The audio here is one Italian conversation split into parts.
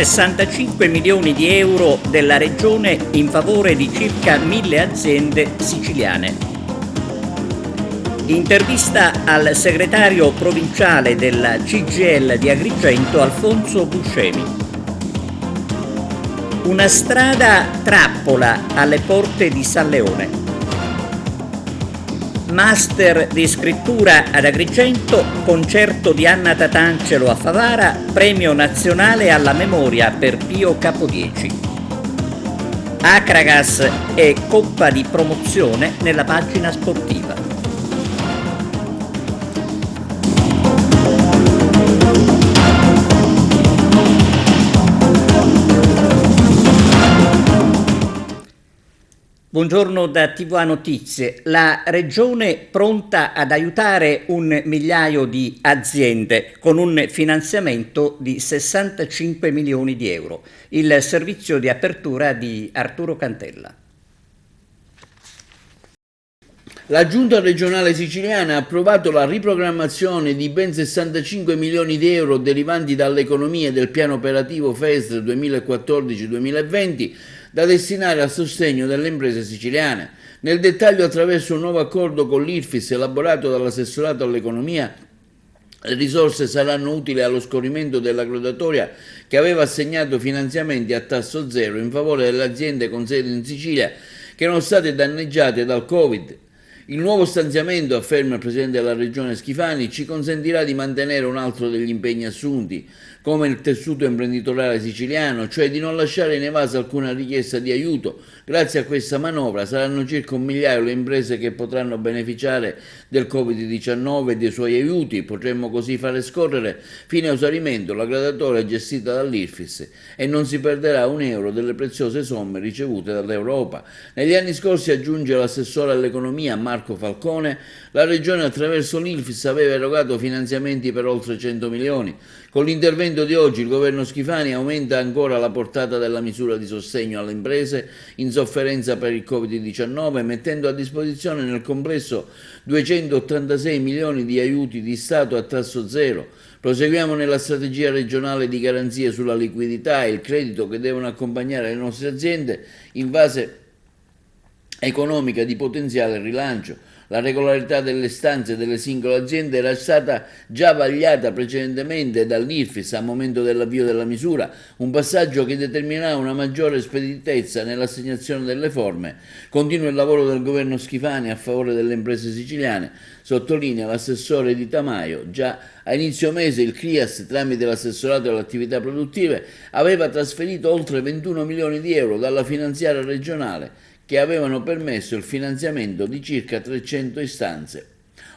65 milioni di euro della Regione in favore di circa 1000 aziende siciliane. Intervista al segretario provinciale della CGIL di Agrigento, Alfonso Buscemi. Una strada trappola alle porte di San Leone. Master di scrittura ad Agrigento, concerto di Anna Tatangelo a Favara, premio nazionale alla memoria per Pio Capodieci. Acragas e coppa di promozione nella pagina sportiva. Buongiorno da TVA Notizie. La Regione pronta ad aiutare 1 migliaio di aziende con un finanziamento di 65 milioni di euro. Il servizio di apertura di Arturo Cantella. La Giunta regionale siciliana ha approvato la riprogrammazione di ben 65 milioni di euro derivanti dall'economia del piano operativo FESR 2014-2020 da destinare al sostegno delle imprese siciliane. Nel dettaglio, attraverso un nuovo accordo con l'IRFIS elaborato dall'assessorato all'economia, le risorse saranno utili allo scorrimento della graduatoria che aveva assegnato finanziamenti a tasso zero in favore delle aziende con sede in Sicilia che erano state danneggiate dal Covid. Il nuovo stanziamento, afferma il Presidente della Regione Schifani, ci consentirà di mantenere un altro degli impegni assunti, come il tessuto imprenditoriale siciliano, cioè di non lasciare inevasa alcuna richiesta di aiuto. Grazie a questa manovra saranno circa 1 migliaio le imprese che potranno beneficiare del Covid-19 e dei suoi aiuti. Potremmo così fare scorrere fino a esaurimento la graduatoria gestita dall'IRFIS e non si perderà un euro delle preziose somme ricevute dall'Europa. Negli anni scorsi, aggiunge l'assessore all'economia Marco Falcone, la Regione attraverso l'IRFIS aveva erogato finanziamenti per oltre 100 milioni. Con l'intervento di oggi il governo Schifani aumenta ancora la portata della misura di sostegno alle imprese in sofferenza per il Covid-19, mettendo a disposizione nel complesso 286 milioni di aiuti di Stato a tasso zero. Proseguiamo nella strategia regionale di garanzie sulla liquidità e il credito che devono accompagnare le nostre aziende in fase economica di potenziale rilancio. La regolarità delle stanze delle singole aziende era stata già vagliata precedentemente dall'IRFIS al momento dell'avvio della misura, un passaggio che determinerà una maggiore speditezza nell'assegnazione delle forme. Continua il lavoro del governo Schifani a favore delle imprese siciliane, sottolinea l'assessore di Tamaio. Già a inizio mese il CRIAS, tramite l'assessorato alle attività produttive, aveva trasferito oltre 21 milioni di euro dalla finanziaria regionale, che avevano permesso il finanziamento di circa 300 istanze.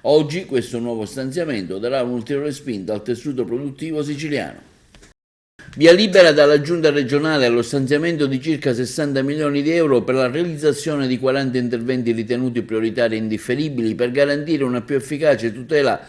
Oggi questo nuovo stanziamento darà un'ulteriore spinta al tessuto produttivo siciliano. Via libera dalla Giunta regionale allo stanziamento di circa 60 milioni di euro per la realizzazione di 40 interventi ritenuti prioritari e indifferibili per garantire una più efficace tutela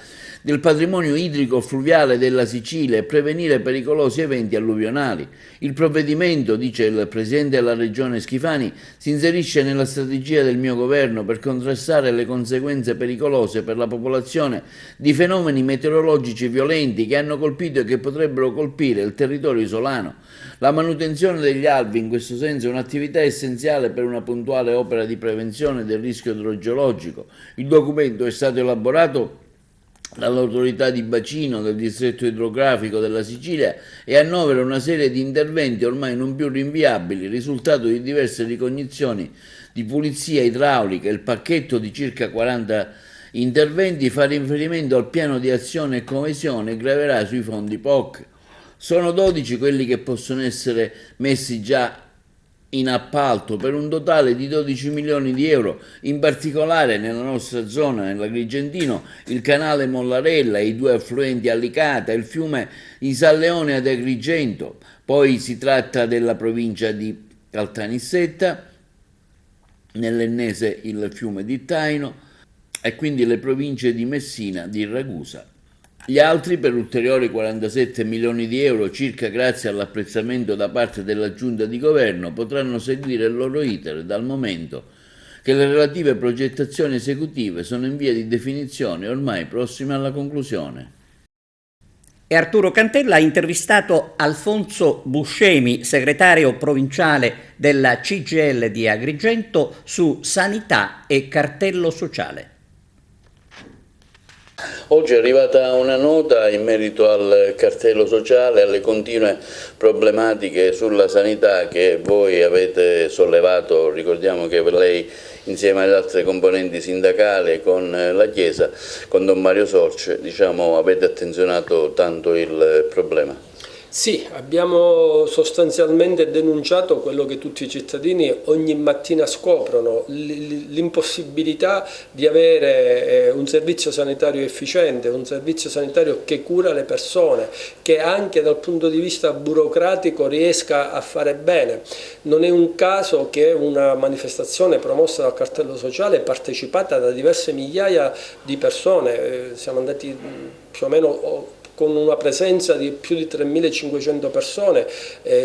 del patrimonio idrico fluviale della Sicilia e prevenire pericolosi eventi alluvionali. Il provvedimento, dice il Presidente della Regione Schifani, si inserisce nella strategia del mio governo per contrastare le conseguenze pericolose per la popolazione di fenomeni meteorologici violenti che hanno colpito e che potrebbero colpire il territorio isolano. La manutenzione degli alvei in questo senso è un'attività essenziale per una puntuale opera di prevenzione del rischio idrogeologico. Il documento è stato elaborato dall'autorità di bacino del distretto idrografico della Sicilia e annovera una serie di interventi ormai non più rinviabili, risultato di diverse ricognizioni di pulizia idraulica. Il pacchetto di circa 40 interventi fa riferimento al piano di azione e coesione e graverà sui fondi POC. Sono 12 quelli che possono essere messi già in appalto per un totale di 12 milioni di euro, in particolare nella nostra zona, nell'Agrigentino, il canale Mollarella, i 2 affluenti a Licata, il fiume di San Leone ad Agrigento. Poi si tratta della provincia di Caltanissetta, nell'Ennese il fiume di Taino e quindi le province di Messina, di Ragusa. Gli altri, per ulteriori 47 milioni di euro, circa grazie all'apprezzamento da parte della Giunta di Governo, potranno seguire il loro iter, dal momento che le relative progettazioni esecutive sono in via di definizione e ormai prossime alla conclusione. E Arturo Cantella ha intervistato Alfonso Buscemi, segretario provinciale della CGIL di Agrigento, su sanità e cartello sociale. Oggi è arrivata una nota in merito al cartello sociale, alle continue problematiche sulla sanità che voi avete sollevato. Ricordiamo che per lei, insieme alle altre componenti sindacali con la Chiesa, con Don Mario Sorce, avete attenzionato tanto il problema. Sì, abbiamo sostanzialmente denunciato quello che tutti i cittadini ogni mattina scoprono, l'impossibilità di avere un servizio sanitario efficiente, un servizio sanitario che cura le persone, che anche dal punto di vista burocratico riesca a fare bene. Non è un caso che una manifestazione promossa dal cartello sociale, partecipata da diverse migliaia di persone, siamo andati più o meno con una presenza di più di 3.500 persone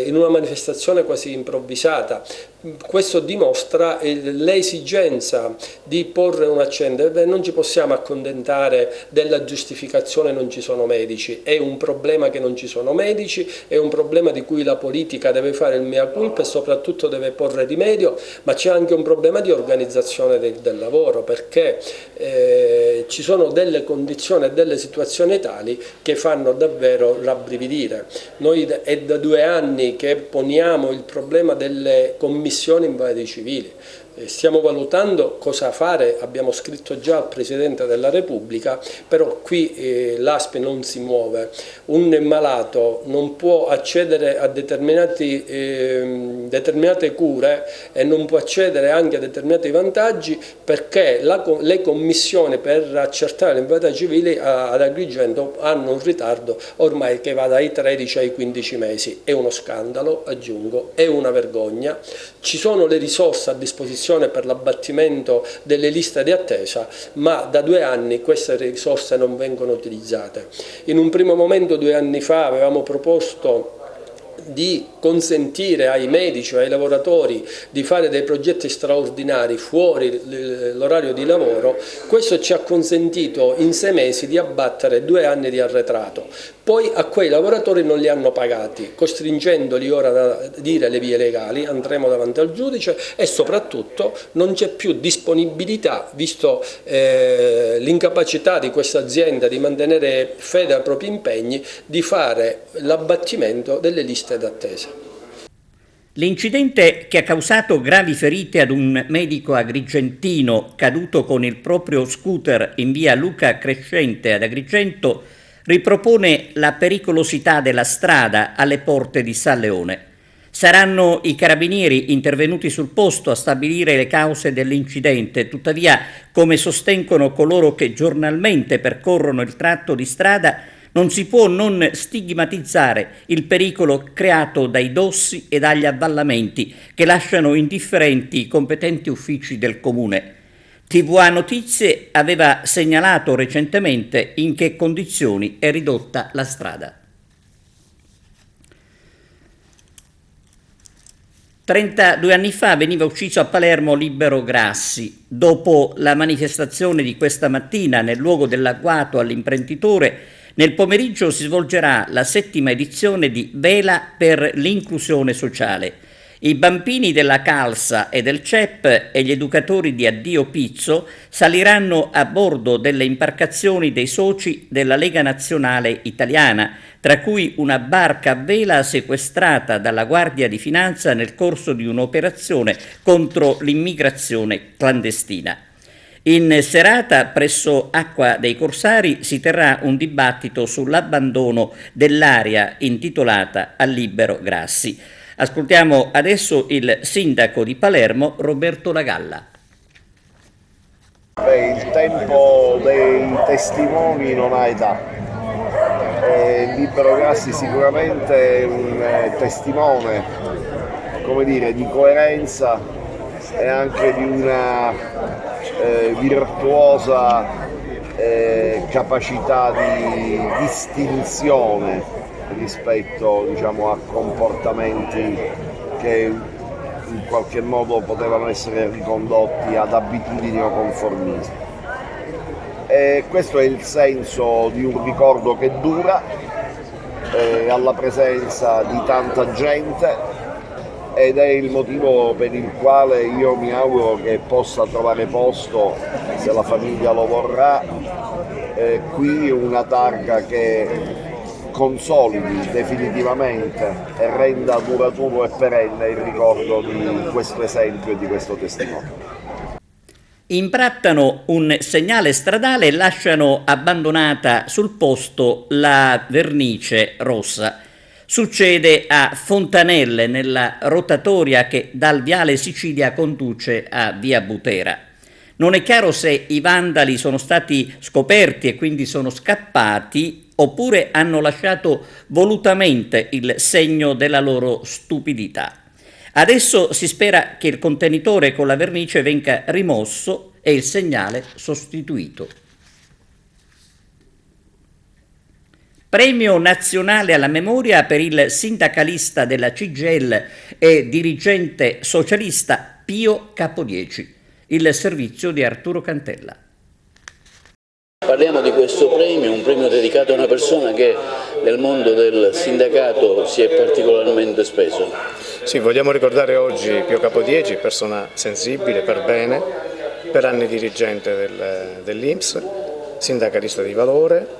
in una manifestazione quasi improvvisata. Questo dimostra l'esigenza di porre un accento. Non ci possiamo accontentare della giustificazione non ci sono medici, è un problema che non ci sono medici, è un problema di cui la politica deve fare il mea culpa e soprattutto deve porre rimedio, ma c'è anche un problema di organizzazione del lavoro, perché ci sono delle condizioni e delle situazioni tali che fanno davvero rabbrividire. Noi è da 2 anni che poniamo il problema delle commissioni invasi civili. Stiamo valutando cosa fare, abbiamo scritto già al Presidente della Repubblica, però qui l'ASP non si muove. Un malato non può accedere a determinate cure e non può accedere anche a determinati vantaggi perché le commissioni per accertare l'invalidità civile ad Agrigento hanno un ritardo ormai che va dai 13 ai 15 mesi. È uno scandalo, aggiungo, è una vergogna. Ci sono le risorse a disposizione per l'abbattimento delle liste di attesa, ma da 2 anni queste risorse non vengono utilizzate. In un primo momento 2 anni fa avevamo proposto di consentire ai medici, ai lavoratori di fare dei progetti straordinari fuori l'orario di lavoro. Questo ci ha consentito in 6 mesi di abbattere 2 anni di arretrato. Poi a quei lavoratori non li hanno pagati, costringendoli ora a dire le vie legali, andremo davanti al giudice e soprattutto non c'è più disponibilità, visto l'incapacità di questa azienda di mantenere fede ai propri impegni, di fare l'abbattimento delle liste d'attesa. L'incidente che ha causato gravi ferite ad un medico agrigentino caduto con il proprio scooter in via Luca Crescente ad Agrigento ripropone la pericolosità della strada alle porte di San Leone. Saranno i carabinieri intervenuti sul posto a stabilire le cause dell'incidente, tuttavia, come sostengono coloro che giornalmente percorrono il tratto di strada, non si può non stigmatizzare il pericolo creato dai dossi e dagli avvallamenti che lasciano indifferenti i competenti uffici del comune. TVA Notizie aveva segnalato recentemente in che condizioni è ridotta la strada. 32 anni fa veniva ucciso a Palermo Libero Grassi. Dopo la manifestazione di questa mattina nel luogo dell'agguato all'imprenditore, nel pomeriggio si svolgerà la 7ª edizione di Vela per l'inclusione sociale. I bambini della Calsa e del CEP e gli educatori di Addio Pizzo saliranno a bordo delle imbarcazioni dei soci della Lega Nazionale Italiana, tra cui una barca a vela sequestrata dalla Guardia di Finanza nel corso di un'operazione contro l'immigrazione clandestina. In serata presso Acqua dei Corsari si terrà un dibattito sull'abbandono dell'area intitolata a Libero Grassi. Ascoltiamo adesso il sindaco di Palermo, Roberto Lagalla. Il tempo dei testimoni non ha età. Libero Grassi sicuramente è un testimone, come dire, di coerenza e anche di una virtuosa capacità di distinzione rispetto, diciamo, a comportamenti che in qualche modo potevano essere ricondotti ad abitudini o conformismi. E questo è il senso di un ricordo che dura, alla presenza di tanta gente, ed è il motivo per il quale io mi auguro che possa trovare posto, se la famiglia lo vorrà, qui una targa che consolidi definitivamente e renda duraturo e perenne il ricordo di questo esempio e di questo testimone. Imbrattano un segnale stradale e lasciano abbandonata sul posto la vernice rossa. Succede a Fontanelle, nella rotatoria che dal viale Sicilia conduce a via Butera. Non è chiaro se i vandali sono stati scoperti e quindi sono scappati oppure hanno lasciato volutamente il segno della loro stupidità. Adesso si spera che il contenitore con la vernice venga rimosso e il segnale sostituito. Premio nazionale alla memoria per il sindacalista della CGIL e dirigente socialista Pio Capodieci, il servizio di Arturo Cantella. Parliamo di questo premio, un premio dedicato a una persona che nel mondo del sindacato si è particolarmente speso. Sì, vogliamo ricordare oggi Pio Capodieci, persona sensibile per bene, per anni dirigente dell'INPS, sindacalista di valore,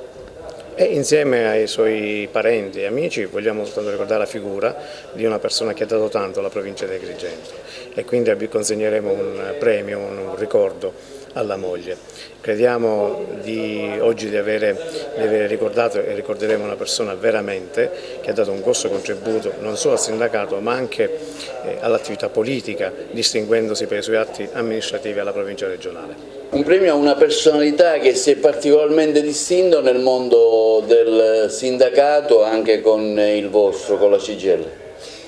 e insieme ai suoi parenti e amici vogliamo soltanto ricordare la figura di una persona che ha dato tanto alla provincia di Agrigento, e quindi consegneremo un premio, un ricordo alla moglie. Crediamo oggi di avere ricordato e ricorderemo una persona veramente che ha dato un grosso contributo non solo al sindacato ma anche all'attività politica, distinguendosi per i suoi atti amministrativi alla provincia regionale. Un premio a una personalità che si è particolarmente distinto nel mondo del sindacato, anche con il vostro, con la CGIL.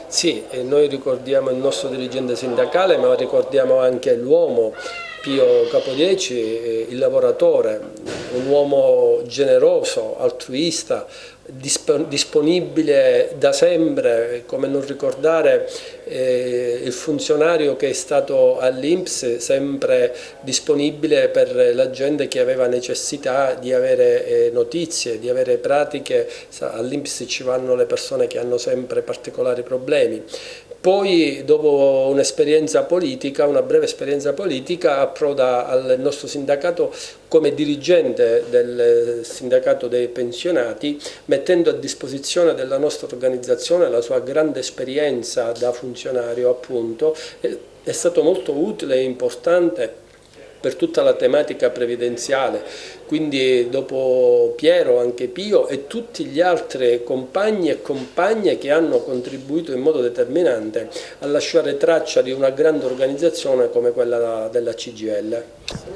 Sì, e noi ricordiamo il nostro dirigente sindacale, ma ricordiamo anche l'uomo Pio Capodieci, il lavoratore, un uomo generoso, altruista, disponibile da sempre, come non ricordare il funzionario che è stato all'INPS, sempre disponibile per la gente che aveva necessità di avere notizie, di avere pratiche. All'INPS ci vanno le persone che hanno sempre particolari problemi. Poi, dopo un'esperienza politica, una breve esperienza politica, approda al nostro sindacato come dirigente del sindacato dei pensionati, mettendo a disposizione della nostra organizzazione la sua grande esperienza da funzionario, appunto. È stato molto utile e importante per tutta la tematica previdenziale, quindi dopo Piero anche Pio e tutti gli altri compagni e compagne che hanno contribuito in modo determinante a lasciare traccia di una grande organizzazione come quella della CGIL.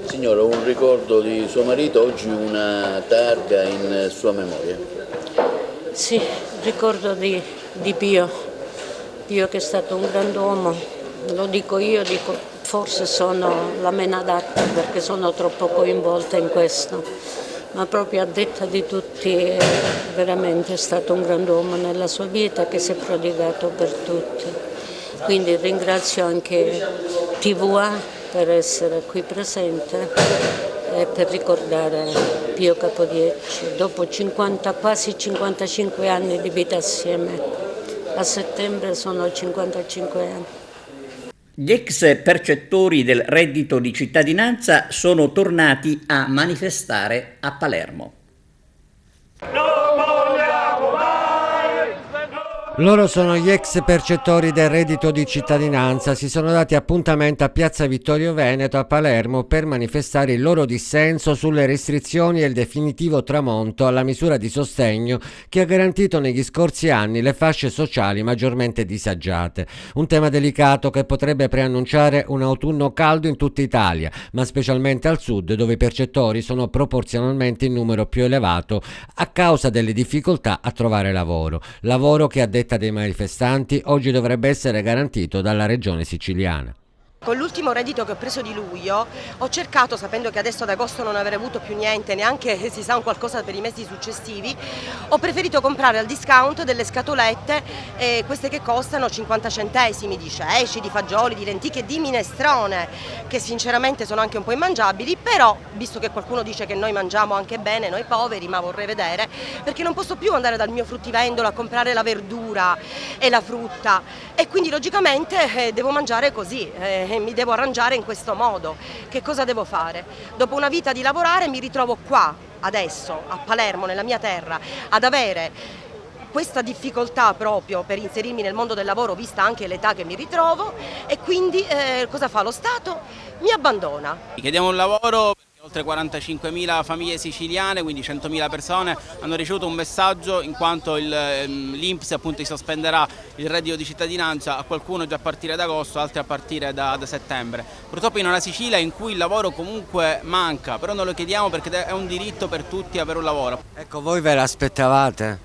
Signora, un ricordo di suo marito, oggi una targa in sua memoria. Sì, ricordo di Pio che è stato un grand'uomo, lo dico io, forse sono la meno adatta perché sono troppo coinvolta in questo, ma proprio a detta di tutti veramente è stato un grand'uomo nella sua vita che si è prodigato per tutti. Quindi ringrazio anche TVA per essere qui presente e per ricordare Pio Capodieci dopo quasi 55 anni di vita assieme. A settembre sono 55 anni. Gli ex percettori del reddito di cittadinanza sono tornati a manifestare a Palermo. Loro sono gli ex percettori del reddito di cittadinanza, si sono dati appuntamento a Piazza Vittorio Veneto a Palermo per manifestare il loro dissenso sulle restrizioni e il definitivo tramonto alla misura di sostegno che ha garantito negli scorsi anni le fasce sociali maggiormente disagiate. Un tema delicato che potrebbe preannunciare un autunno caldo in tutta Italia, ma specialmente al sud, dove i percettori sono proporzionalmente in numero più elevato a causa delle difficoltà a trovare lavoro che a detta dei manifestanti oggi dovrebbe essere garantito dalla regione siciliana. Con l'ultimo reddito che ho preso di luglio ho cercato, sapendo che adesso ad agosto non avrei avuto più niente, neanche si sa un qualcosa per i mesi successivi, ho preferito comprare al discount delle scatolette, queste che costano 50 centesimi, di ceci, di fagioli, di lenticchie, di minestrone, che sinceramente sono anche un po' immangiabili, però visto che qualcuno dice che noi mangiamo anche bene, noi poveri, ma vorrei vedere, perché non posso più andare dal mio fruttivendolo a comprare la verdura e la frutta e quindi logicamente devo mangiare così. Mi devo arrangiare in questo modo. Che cosa devo fare? Dopo una vita di lavorare mi ritrovo qua, adesso, a Palermo, nella mia terra, ad avere questa difficoltà proprio per inserirmi nel mondo del lavoro, vista anche l'età che mi ritrovo, e quindi cosa fa lo Stato? Mi abbandona. Chiediamo un lavoro. Oltre 45.000 famiglie siciliane, quindi 100.000 persone, hanno ricevuto un messaggio in quanto l'INPS appunto sospenderà il reddito di cittadinanza a qualcuno già a partire da agosto, altri a partire da settembre. Purtroppo in una Sicilia in cui il lavoro comunque manca, però non lo chiediamo perché è un diritto per tutti avere un lavoro. Ecco, voi ve l'aspettavate?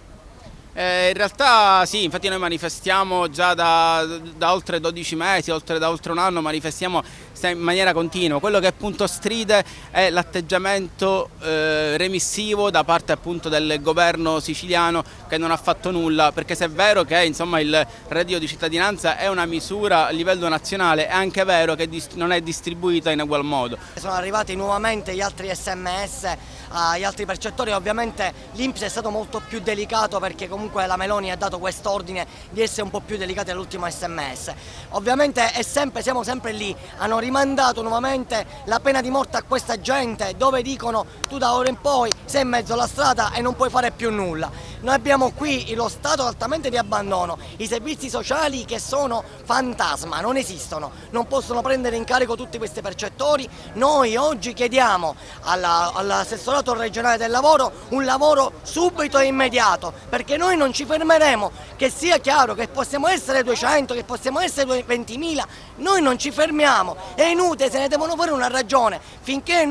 In realtà sì, infatti noi manifestiamo già da oltre 12 mesi, da oltre un anno, manifestiamo in maniera continua. Quello che appunto stride è l'atteggiamento remissivo da parte appunto del governo siciliano che non ha fatto nulla, perché se è vero che insomma il reddito di cittadinanza è una misura a livello nazionale, è anche vero che non è distribuita in ugual modo. Sono arrivati nuovamente gli altri SMS agli altri percettori, ovviamente l'INPS è stato molto più delicato perché comunque la Meloni ha dato quest'ordine di essere un po' più delicati all'ultimo SMS. Ovviamente siamo sempre lì, hanno rimandato nuovamente la pena di morte a questa gente, dove dicono tu da ora in poi sei in mezzo alla strada e non puoi fare più nulla. Noi abbiamo qui lo stato altamente di abbandono, i servizi sociali che sono fantasma, non esistono, non possono prendere in carico tutti questi percettori. Noi oggi chiediamo all'assessorato regionale del lavoro un lavoro subito e immediato, perché noi non ci fermeremo, che sia chiaro che possiamo essere 200, che possiamo essere 20.000, noi non ci fermiamo, è inutile, se ne devono fare una ragione, finché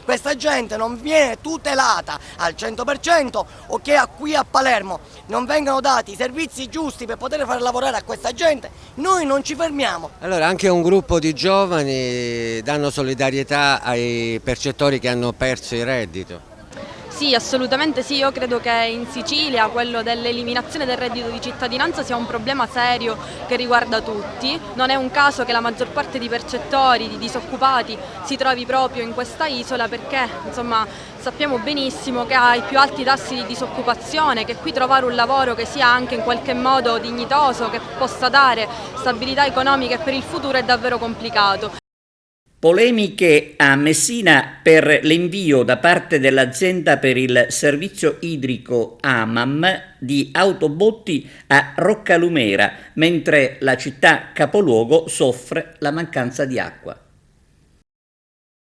questa gente non viene tutelata al 100% o che qui a Palermo non vengano dati i servizi giusti per poter far lavorare a questa gente, noi non ci fermiamo. Allora anche un gruppo di giovani danno solidarietà ai percettori che hanno perso il reddito. Sì, assolutamente sì, io credo che in Sicilia quello dell'eliminazione del reddito di cittadinanza sia un problema serio che riguarda tutti. Non è un caso che la maggior parte di percettori, di disoccupati si trovi proprio in questa isola perché insomma sappiamo benissimo che ha i più alti tassi di disoccupazione, che qui trovare un lavoro che sia anche in qualche modo dignitoso, che possa dare stabilità economica per il futuro è davvero complicato. Polemiche a Messina per l'invio da parte dell'azienda per il servizio idrico AMAM di autobotti a Roccalumera, mentre la città capoluogo soffre la mancanza di acqua.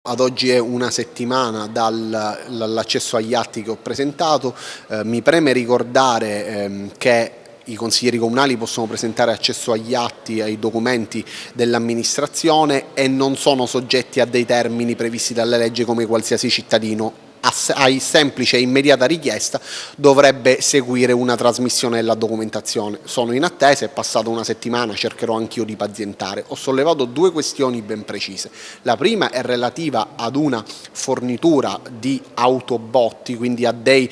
Ad oggi è una settimana dall'accesso agli atti che ho presentato, mi preme ricordare che i consiglieri comunali possono presentare accesso agli atti, ai documenti dell'amministrazione e non sono soggetti a dei termini previsti dalle leggi come qualsiasi cittadino. A semplice e immediata richiesta dovrebbe seguire una trasmissione della documentazione. Sono in attesa, è passata una settimana, cercherò anch'io di pazientare. Ho sollevato due questioni ben precise. La prima è relativa ad una fornitura di autobotti, quindi a dei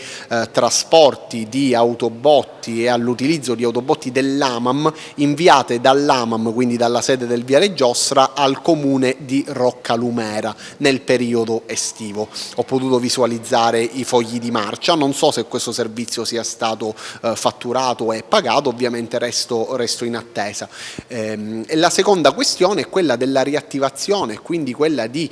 trasporti di autobotti e all'utilizzo di autobotti dell'AMAM inviate dall'AMAM, quindi dalla sede del Viale Giostra, al comune di Roccalumera nel periodo estivo. Ho potuto visualizzare i fogli di marcia, non so se questo servizio sia stato fatturato e pagato, ovviamente resto in attesa. E la seconda questione è quella della riattivazione, quindi quella di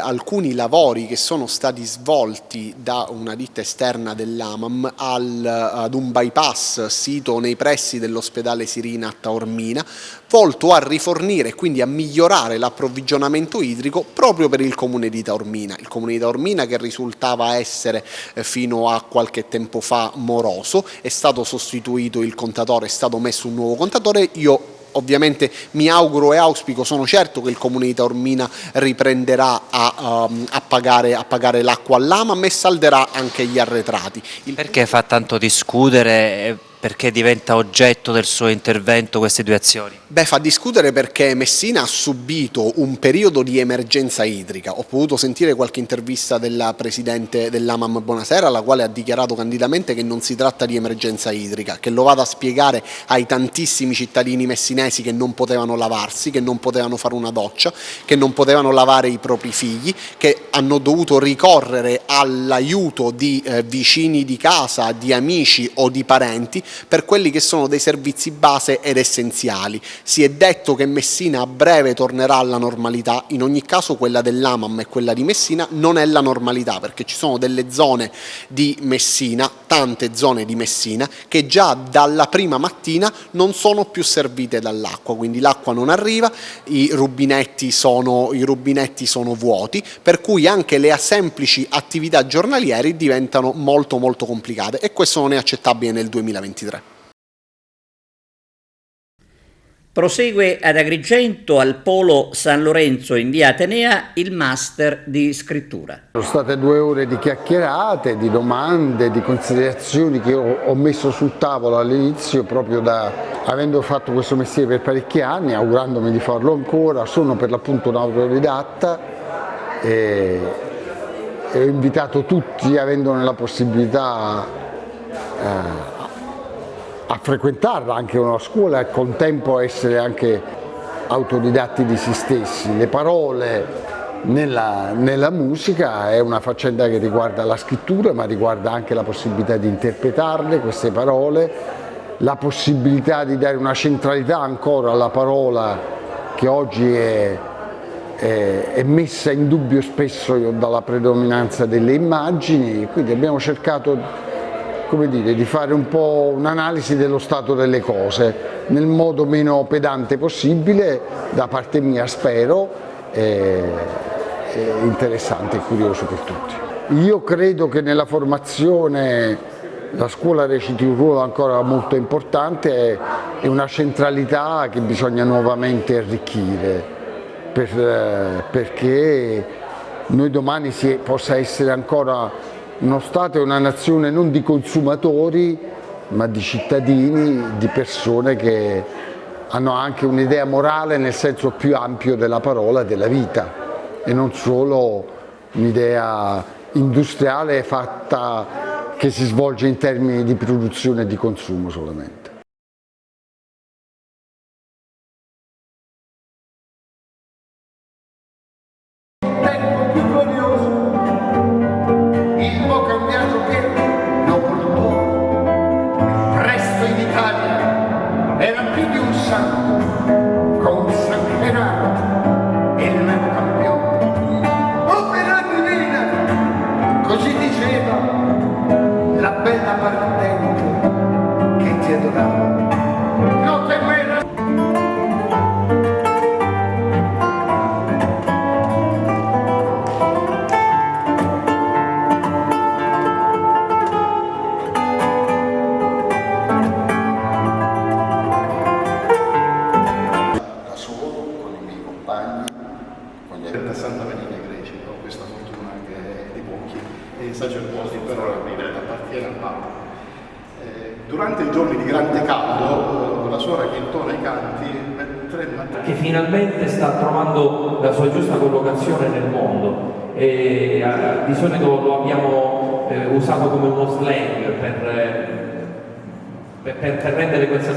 alcuni lavori che sono stati svolti da una ditta esterna dell'AMAM ad un bypass sito nei pressi dell'ospedale Sirina a Taormina, volto a rifornire e quindi a migliorare l'approvvigionamento idrico proprio per il comune di Taormina. Il comune di Taormina, che risultava essere fino a qualche tempo fa moroso, è stato sostituito il contatore, è stato messo un nuovo contatore. Io ovviamente mi auguro e auspico, sono certo che il comune di Taormina riprenderà a pagare l'acqua all'AMAM e salderà anche gli arretrati. Perché fa tanto discutere? perché diventa oggetto del suo intervento queste due azioni? Beh, fa discutere perché Messina ha subito un periodo di emergenza idrica. Ho potuto sentire qualche intervista della presidente dell'AMAM Bonasera, la quale ha dichiarato candidamente che non si tratta di emergenza idrica, che lo vada a spiegare ai tantissimi cittadini messinesi che non potevano lavarsi, che non potevano fare una doccia, che non potevano lavare i propri figli, che hanno dovuto ricorrere all'aiuto di vicini di casa, di amici o di parenti per quelli che sono dei servizi base ed essenziali. Si è detto che Messina a breve tornerà alla normalità, in ogni caso quella dell'AMAM e quella di Messina non è la normalità, perché ci sono delle zone di Messina, tante zone di Messina, che già dalla prima mattina non sono più servite dall'acqua, quindi l'acqua non arriva, i rubinetti sono vuoti, per cui anche le semplici attività giornaliere diventano molto complicate, e questo non è accettabile nel 2023. Prosegue ad Agrigento, al Polo San Lorenzo in via Atenea, il master di scrittura. Sono state 2 ore di chiacchierate, di domande, di considerazioni che ho messo sul tavolo all'inizio, proprio avendo fatto questo mestiere per parecchi anni, augurandomi di farlo ancora. Sono per l'appunto un autodidatta e ho invitato tutti, avendone la possibilità, a frequentarla anche una scuola e al contempo essere anche autodidatti di se stessi. Le parole nella musica è una faccenda che riguarda la scrittura, ma riguarda anche la possibilità di interpretarle, queste parole, la possibilità di dare una centralità ancora alla parola che oggi è messa in dubbio spesso dalla predominanza delle immagini. Quindi abbiamo cercato, come dire, di fare un po' un'analisi dello stato delle cose nel modo meno pedante possibile, da parte mia spero, interessante e curioso per tutti. Io credo che nella formazione la scuola reciti un ruolo ancora molto importante e una centralità che bisogna nuovamente arricchire, perché noi domani possa essere ancora uno Stato e una nazione non di consumatori, ma di cittadini, di persone che hanno anche un'idea morale nel senso più ampio della parola, della vita, e non solo un'idea industriale fatta che si svolge in termini di produzione e di consumo solamente. Durante i giorni di grande caldo, la suora che intona i canti, che finalmente sta trovando la sua giusta collocazione nel mondo, e di solito lo abbiamo usato come uno slang per rendere questa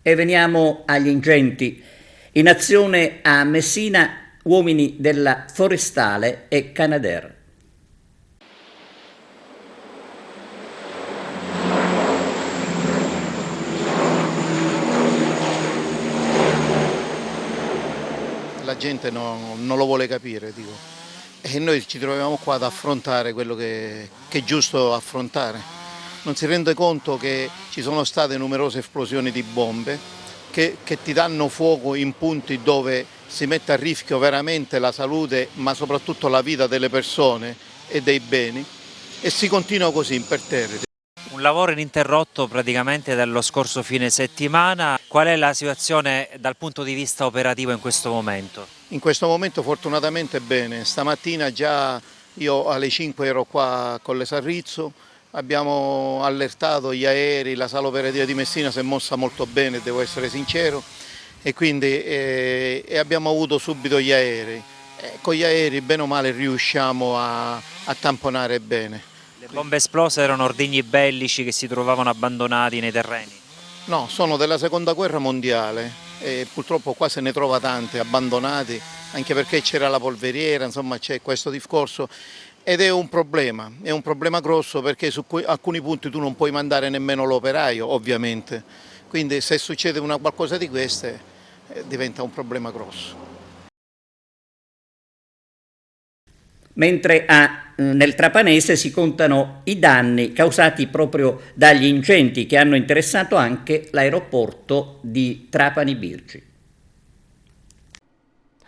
E veniamo agli ingenti. In azione a Messina, uomini della Forestale e Canadair. La gente non lo vuole capire, dico. E noi ci troviamo qua ad affrontare quello che è giusto affrontare. non si rende conto che ci sono state numerose esplosioni di bombe che ti danno fuoco in punti dove si mette a rischio veramente la salute, ma soprattutto la vita delle persone e dei beni, e si continua così imperterriti. Un lavoro ininterrotto praticamente dallo scorso fine settimana. Qual è la situazione dal punto di vista operativo in questo momento? In questo momento fortunatamente bene, stamattina già io alle 5 ero qua con l'Esarrizzo, abbiamo allertato gli aerei, la sala operativa di Messina si è mossa molto bene, devo essere sincero, e quindi abbiamo avuto subito gli aerei. Con gli aerei bene o male riusciamo a tamponare bene. Le bombe esplose erano ordigni bellici che si trovavano abbandonati nei terreni? No, sono della seconda guerra mondiale e purtroppo qua se ne trova tante abbandonati, anche perché c'era la polveriera, insomma c'è questo discorso ed è un problema grosso perché su alcuni punti tu non puoi mandare nemmeno l'operaio ovviamente, quindi se succede qualcosa di queste diventa un problema grosso. Mentre nel Trapanese si contano i danni causati proprio dagli incendi che hanno interessato anche l'aeroporto di Trapani Birgi.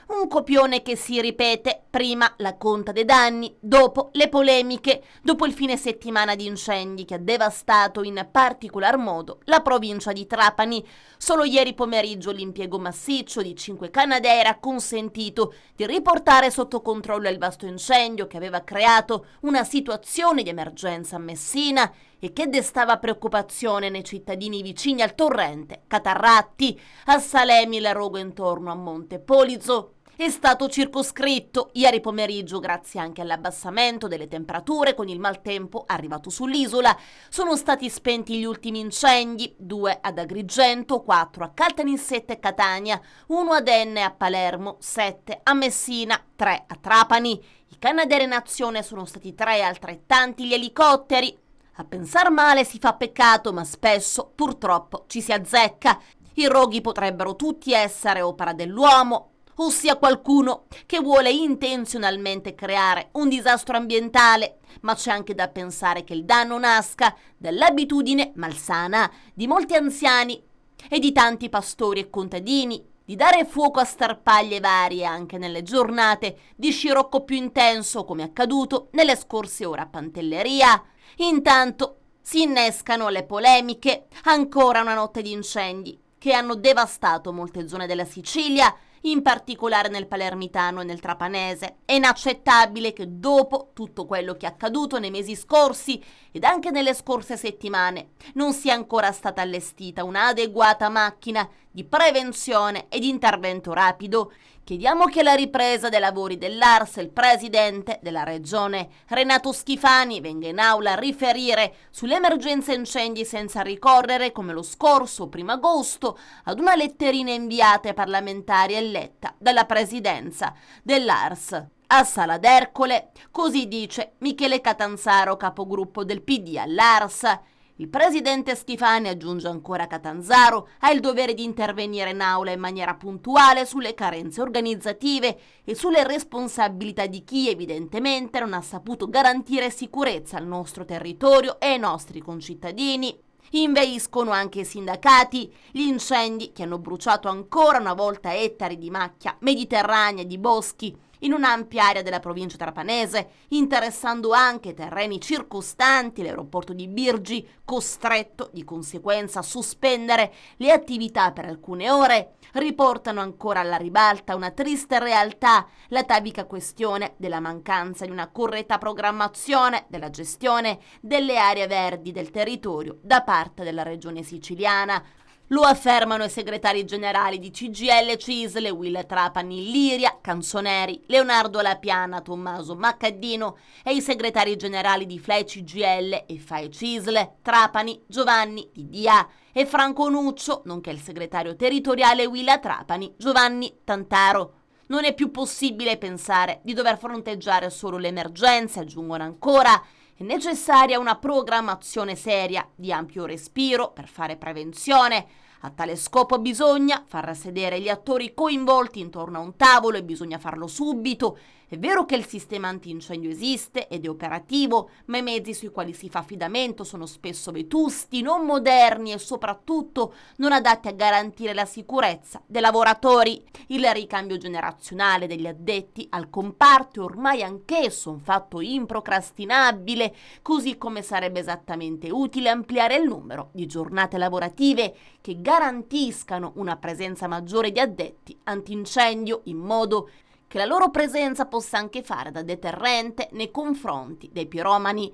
Un copione che si ripete, prima la conta dei danni, dopo le polemiche, dopo il fine settimana di incendi che ha devastato in particolar modo la provincia di Trapani. Solo ieri pomeriggio l'impiego massiccio di 5 Canadair ha consentito di riportare sotto controllo il vasto incendio che aveva creato una situazione di emergenza a Messina e che destava preoccupazione nei cittadini vicini al torrente, Catarratti, a Salemi, il rogo intorno a Monte Polizzo. È stato circoscritto ieri pomeriggio grazie anche all'abbassamento delle temperature con il maltempo arrivato sull'isola. Sono stati spenti gli ultimi incendi, 2 ad Agrigento, 4 a Caltanissetta e Catania, 1 ad Enne a Palermo, 7 a Messina, 3 a Trapani. I Canadair in azione sono stati 3 e altrettanti gli elicotteri. A pensar male si fa peccato, ma spesso purtroppo ci si azzecca. I roghi potrebbero tutti essere opera dell'uomo, ossia qualcuno che vuole intenzionalmente creare un disastro ambientale, ma c'è anche da pensare che il danno nasca dall'abitudine malsana di molti anziani e di tanti pastori e contadini di dare fuoco a starpaglie varie anche nelle giornate di scirocco più intenso, come accaduto nelle scorse ore a Pantelleria. Intanto si innescano le polemiche, ancora una notte di incendi che hanno devastato molte zone della Sicilia, in particolare nel Palermitano e nel Trapanese. È inaccettabile che dopo tutto quello che è accaduto nei mesi scorsi ed anche nelle scorse settimane non sia ancora stata allestita un'adeguata macchina di prevenzione e di intervento rapido. Chiediamo che alla ripresa dei lavori dell'ARS il presidente della regione Renato Schifani venga in aula a riferire sull'emergenza incendi senza ricorrere, come lo scorso 1 agosto, ad una letterina inviata ai parlamentari e letta dalla presidenza dell'ARS a Sala d'Ercole. Così dice Michele Catanzaro, capogruppo del PD all'ARS. Il presidente Schifani, aggiunge ancora Catanzaro, ha il dovere di intervenire in aula in maniera puntuale sulle carenze organizzative e sulle responsabilità di chi evidentemente non ha saputo garantire sicurezza al nostro territorio e ai nostri concittadini. Inveiscono anche i sindacati. Gli incendi che hanno bruciato ancora una volta ettari di macchia mediterranea e di boschi in un'ampia area della provincia trapanese, interessando anche terreni circostanti l'aeroporto di Birgi, costretto di conseguenza a sospendere le attività per alcune ore, riportano ancora alla ribalta una triste realtà, l'atavica questione della mancanza di una corretta programmazione della gestione delle aree verdi del territorio da parte della regione siciliana. Lo affermano i segretari generali di CGIL, CISL, Will Trapani, Liria, Canzoneri, Leonardo Lapiana, Tommaso Maccaddino e i segretari generali di FLAI CGIL e FAI CISL, Trapani, Giovanni Didia e Franco Nuccio, nonché il segretario territoriale Will Trapani, Giovanni Tantaro. Non è più possibile pensare di dover fronteggiare solo le emergenze, aggiungono ancora. È necessaria una programmazione seria, di ampio respiro, per fare prevenzione. A tale scopo bisogna far sedere gli attori coinvolti intorno a un tavolo e bisogna farlo subito. È È vero che il sistema antincendio esiste ed è operativo, ma i mezzi sui quali si fa affidamento sono spesso vetusti, non moderni e soprattutto non adatti a garantire la sicurezza dei lavoratori. Il ricambio generazionale degli addetti al comparto è ormai anch'esso un fatto improcrastinabile, così come sarebbe esattamente utile ampliare il numero di giornate lavorative che garantiscano una presenza maggiore di addetti antincendio, in modo che la loro presenza possa anche fare da deterrente nei confronti dei piromani.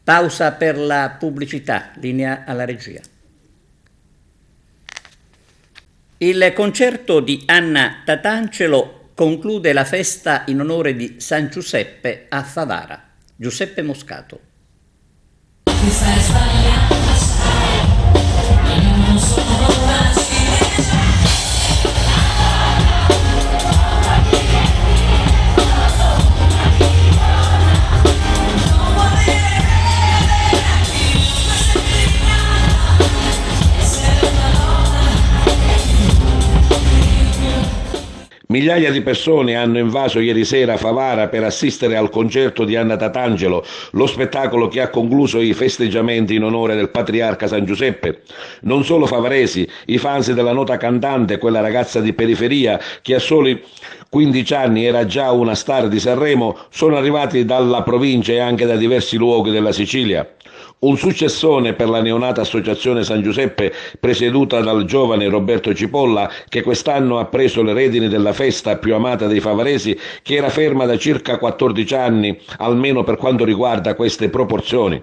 Pausa per la pubblicità, linea alla regia. Il concerto di Anna Tatangelo conclude la festa in onore di San Giuseppe a Favara. Giuseppe Moscato. Ti stai sbagliando, non sono una Migliaia di persone hanno invaso ieri sera Favara per assistere al concerto di Anna Tatangelo, lo spettacolo che ha concluso i festeggiamenti in onore del patriarca San Giuseppe. Non solo favaresi, i fans della nota cantante, quella ragazza di periferia che a soli 15 anni era già una star di Sanremo, sono arrivati dalla provincia e anche da diversi luoghi della Sicilia. Un successone per la neonata associazione San Giuseppe, presieduta dal giovane Roberto Cipolla, che quest'anno ha preso le redini della festa più amata dei favaresi, che era ferma da circa 14 anni, almeno per quanto riguarda queste proporzioni.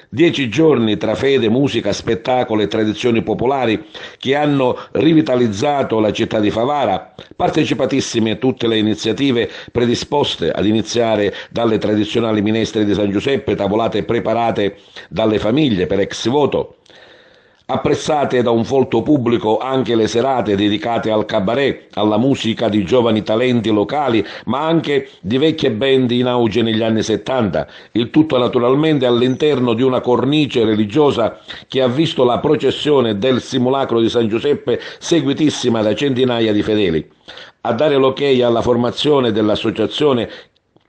10 giorni tra fede, musica, spettacolo e tradizioni popolari che hanno rivitalizzato la città di Favara, partecipatissime tutte le iniziative predisposte, ad iniziare dalle tradizionali minestre di San Giuseppe, tavolate preparate dalle famiglie per ex voto. Apprezzate da un folto pubblico anche le serate dedicate al cabaret, alla musica di giovani talenti locali, ma anche di vecchie band in auge negli anni 70, il tutto naturalmente all'interno di una cornice religiosa che ha visto la processione del simulacro di San Giuseppe seguitissima da centinaia di fedeli. A dare l'ok alla formazione dell'associazione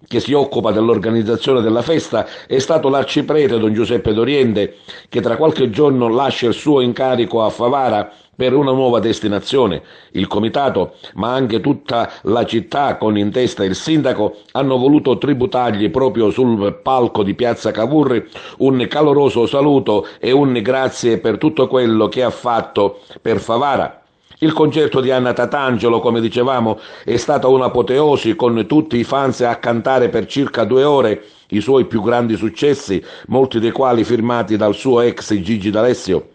che si occupa dell'organizzazione della festa è stato l'arciprete Don Giuseppe D'Oriente, che tra qualche giorno lascia il suo incarico a Favara per una nuova destinazione. Il comitato, ma anche tutta la città, con in testa il sindaco, hanno voluto tributargli proprio sul palco di Piazza Cavour un caloroso saluto e un grazie per tutto quello che ha fatto per Favara. Il concerto di Anna Tatangelo, come dicevamo, è stata un'apoteosi, con tutti i fans a cantare per circa 2 ore i suoi più grandi successi, molti dei quali firmati dal suo ex Gigi D'Alessio.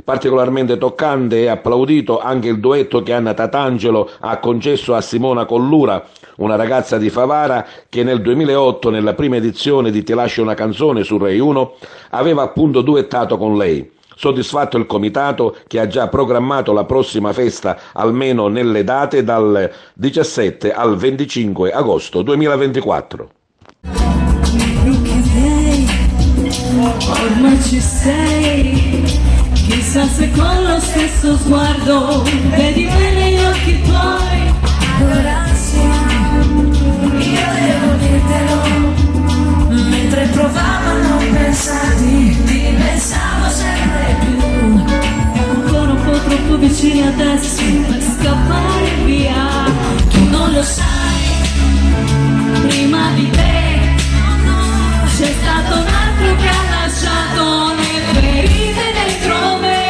Particolarmente toccante e applaudito anche il duetto che Anna Tatangelo ha concesso a Simona Collura, una ragazza di Favara che nel 2008, nella prima edizione di Ti lascio una canzone su Rai 1, aveva appunto duettato con lei. Soddisfatto il comitato, che ha già programmato la prossima festa almeno nelle date dal 17 al 25 agosto 2024. Ormai ci sei, chissà se con lo stesso sguardo vedi me negli occhi tuoi. Adorazione, io devo dirtelo, mentre provavo a non pensarti, ti pensavo sempre più. Ancora un po' troppo vicini adesso per scappare via. Tu non lo sai, prima di te c'è stato un altro che ha lasciato le ferite dentro me.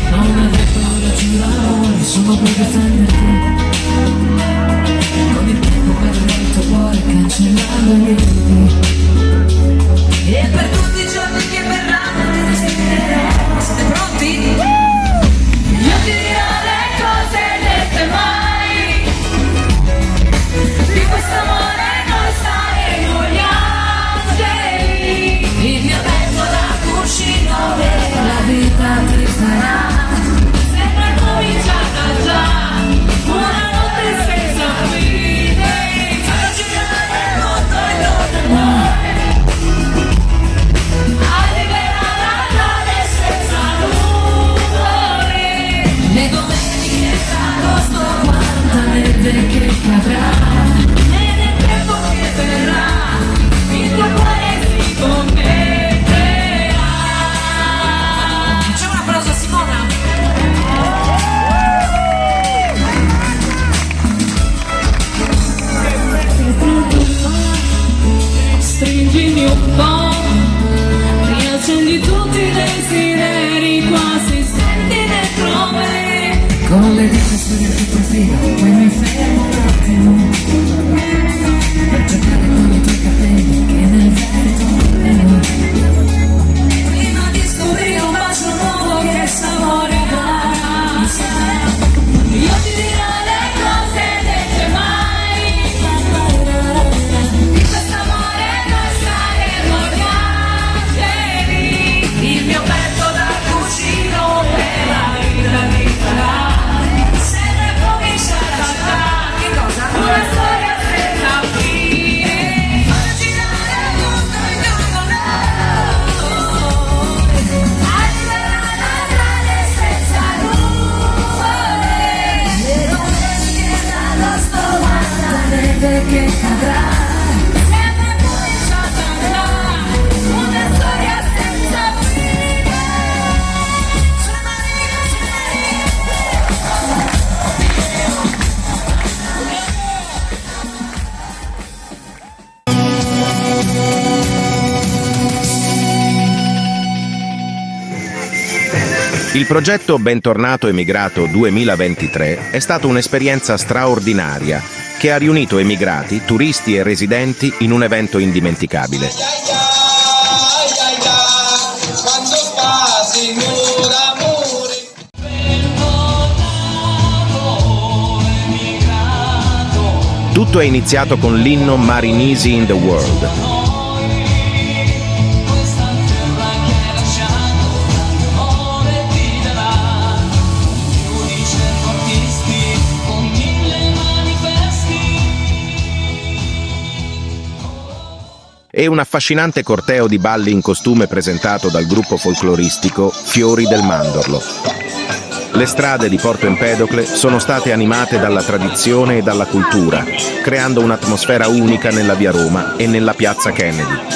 Non avrei paura, giuro, sono per difenderti. Con il tempo perdo il tuo cuore cancellando troppo, riaccendi tutti i desideri, quasi senti dentro me. Con le dita sulle tue fila, poi mi fermo un attimo, per cercare con i tuoi capelli che nel vento prima di scoprire un bacio nuovo che sapore dà. Io ti dirò le cose dette mai, di quest'amore noi saremo piaceri, il mio petto da cuscino per la vita mi farà, se ne comincerà che cosa? Una storia senza fine, immaginare tutto intorno a noi, arriverà tra le senza nuvole, le donne si chiedano stomaca, perché cadrà, sempre cominciata una storia senza fine. Il progetto Bentornato Emigrato 2023 è stata un'esperienza straordinaria che ha riunito emigrati, turisti e residenti in un evento indimenticabile. Tutto è iniziato con l'inno Marinisi in the World. E un affascinante corteo di balli in costume presentato dal gruppo folcloristico Fiori del Mandorlo. Le strade di Porto Empedocle sono state animate dalla tradizione e dalla cultura, creando un'atmosfera unica nella via Roma e nella piazza Kennedy.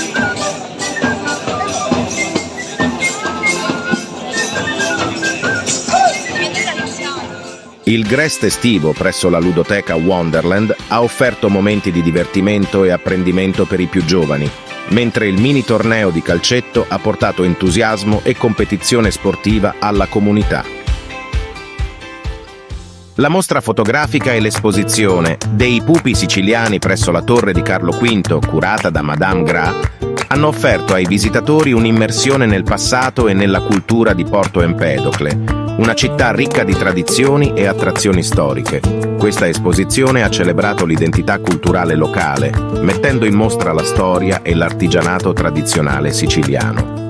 Il Grest estivo presso la ludoteca Wonderland ha offerto momenti di divertimento e apprendimento per i più giovani, mentre il mini torneo di calcetto ha portato entusiasmo e competizione sportiva alla comunità. La mostra fotografica e l'esposizione Dei pupi siciliani presso la torre di Carlo V, curata da Madame Gras, hanno offerto ai visitatori un'immersione nel passato e nella cultura di Porto Empedocle, una città ricca di tradizioni e attrazioni storiche. Questa esposizione ha celebrato l'identità culturale locale, mettendo in mostra la storia e l'artigianato tradizionale siciliano.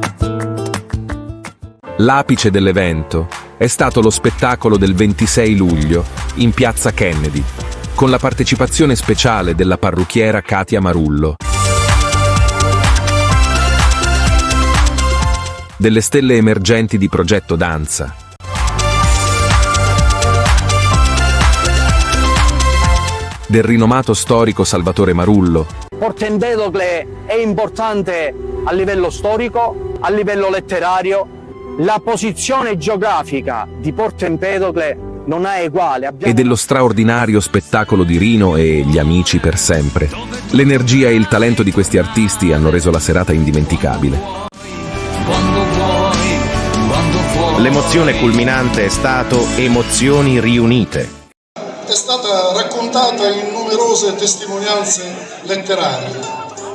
L'apice dell'evento è stato lo spettacolo del 26 luglio in piazza Kennedy, con la partecipazione speciale della parrucchiera Katia Marullo, delle stelle emergenti di Progetto Danza, del rinomato storico Salvatore Marullo. Porto Empedocle è importante a livello storico, a livello letterario. La posizione geografica di Porto Empedocle non ha eguale. E dello straordinario spettacolo di Rino e Gli Amici per sempre. L'energia e il talento di questi artisti hanno reso la serata indimenticabile. L'emozione culminante è stato Emozioni riunite. È stata raccontata in numerose testimonianze letterarie.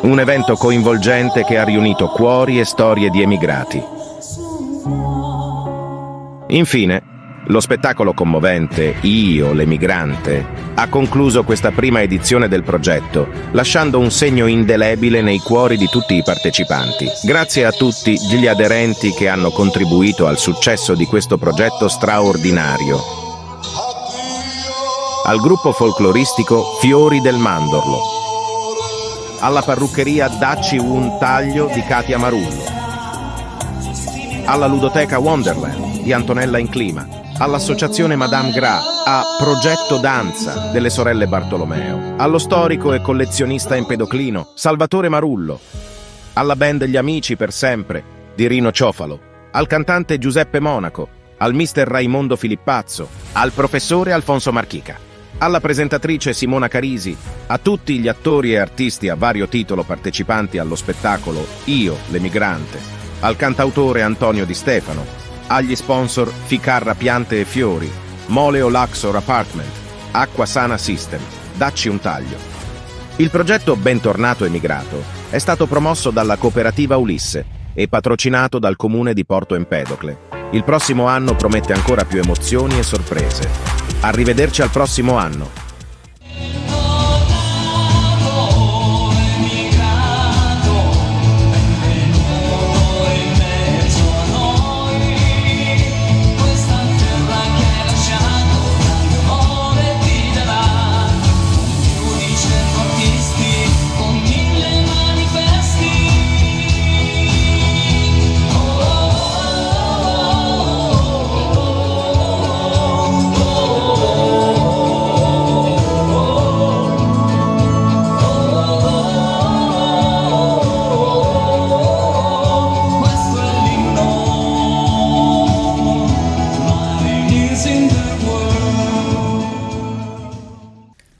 Un evento coinvolgente che ha riunito cuori e storie di emigrati. Infine, lo spettacolo commovente Io, l'emigrante, ha concluso questa prima edizione del progetto, lasciando un segno indelebile nei cuori di tutti i partecipanti. Grazie a tutti gli aderenti che hanno contribuito al successo di questo progetto straordinario. Al gruppo folcloristico Fiori del Mandorlo, alla parruccheria Dacci un taglio di Katia Marullo, alla ludoteca Wonderland di Antonella Inclima, all'associazione Madame Gras, a Progetto Danza delle sorelle Bartolomeo, allo storico e collezionista empedoclino Salvatore Marullo, alla band Gli Amici per sempre di Rino Ciofalo, al cantante Giuseppe Monaco, al mister Raimondo Filippazzo, al professore Alfonso Marchica. alla presentatrice Simona Carisi, a tutti gli attori e artisti a vario titolo partecipanti allo spettacolo Io, l'emigrante, al cantautore Antonio Di Stefano, agli sponsor Ficarra Piante e Fiori, Moleo Luxor Apartment, Acqua Sana System, Dacci un taglio. Il progetto Bentornato Emigrato è stato promosso dalla cooperativa Ulisse e patrocinato dal comune di Porto Empedocle. Il prossimo anno promette ancora più emozioni e sorprese. Arrivederci al prossimo anno.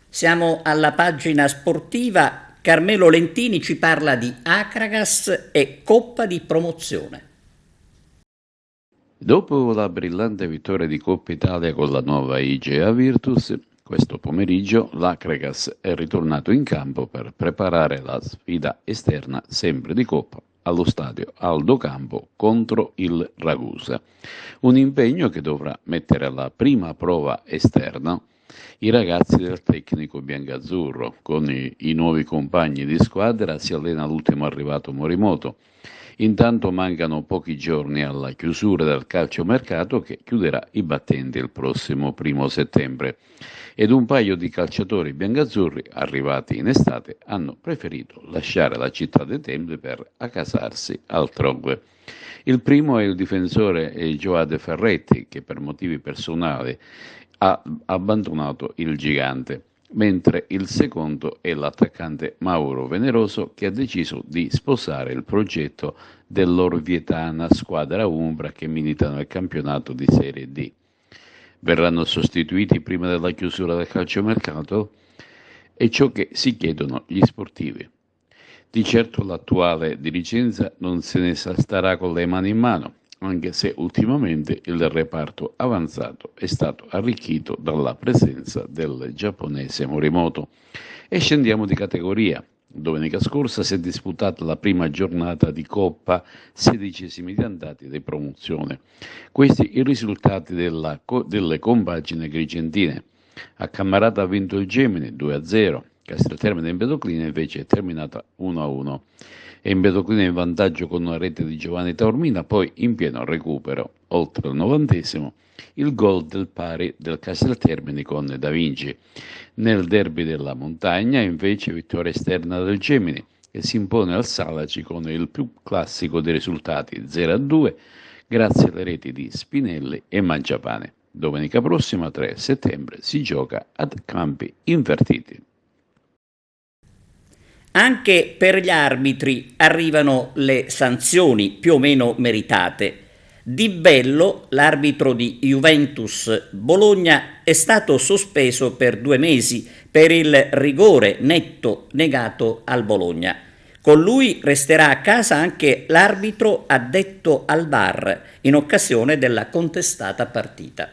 Siamo alla pagina sportiva. Carmelo Lentini ci parla di Akragas e Coppa di Promozione. Dopo la brillante vittoria di Coppa Italia con la nuova IGA Virtus, questo pomeriggio l'Akragas è ritornato in campo per preparare la sfida esterna sempre di Coppa allo stadio Aldo Campo contro il Ragusa. Un impegno che dovrà mettere alla prima prova esterna i ragazzi del tecnico biancazzurro. Con i nuovi compagni di squadra si allena l'ultimo arrivato Morimoto. Intanto mancano pochi giorni alla chiusura del calciomercato che chiuderà i battenti il prossimo 1 settembre ed un paio di calciatori biancazzurri arrivati in estate hanno preferito lasciare la città dei templi per accasarsi altrove. Il primo è il difensore Gioade Ferretti, che per motivi personali ha abbandonato il gigante, mentre il secondo è l'attaccante Mauro Veneroso, che ha deciso di sposare il progetto dell'Orvietana, squadra umbra che milita nel campionato di Serie D. Verranno sostituiti prima della chiusura del calciomercato? È ciò che si chiedono gli sportivi. Di certo l'attuale dirigenza non se ne starà con le mani in mano, anche se ultimamente il reparto avanzato è stato arricchito dalla presenza del giapponese Morimoto. E scendiamo di categoria. Domenica scorsa si è disputata la prima giornata di Coppa, 16esimi di andati di promozione. Questi i risultati delle compagini agrigentine. A Cammarata ha vinto il Gemini 2-0, Casteltermine e Empedoclina invece è terminata 1-1. Empedoclina in vantaggio con una rete di Giovanni Taormina, poi in pieno recupero, oltre al 90°, il gol del pari del Casteltermine con Da Vinci. Nel derby della montagna invece vittoria esterna del Gemini, che si impone al Salaci con il più classico dei risultati 0-2 grazie alle reti di Spinelli e Mangiapane. Domenica prossima 3 settembre si gioca ad campi invertiti. Anche per gli arbitri arrivano le sanzioni più o meno meritate. Di Bello, l'arbitro di Juventus Bologna, è stato sospeso per 2 mesi per il rigore netto negato al Bologna. Con lui resterà a casa anche l'arbitro addetto al VAR in occasione della contestata partita.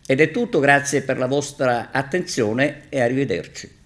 Ed è tutto, grazie per la vostra attenzione e arrivederci.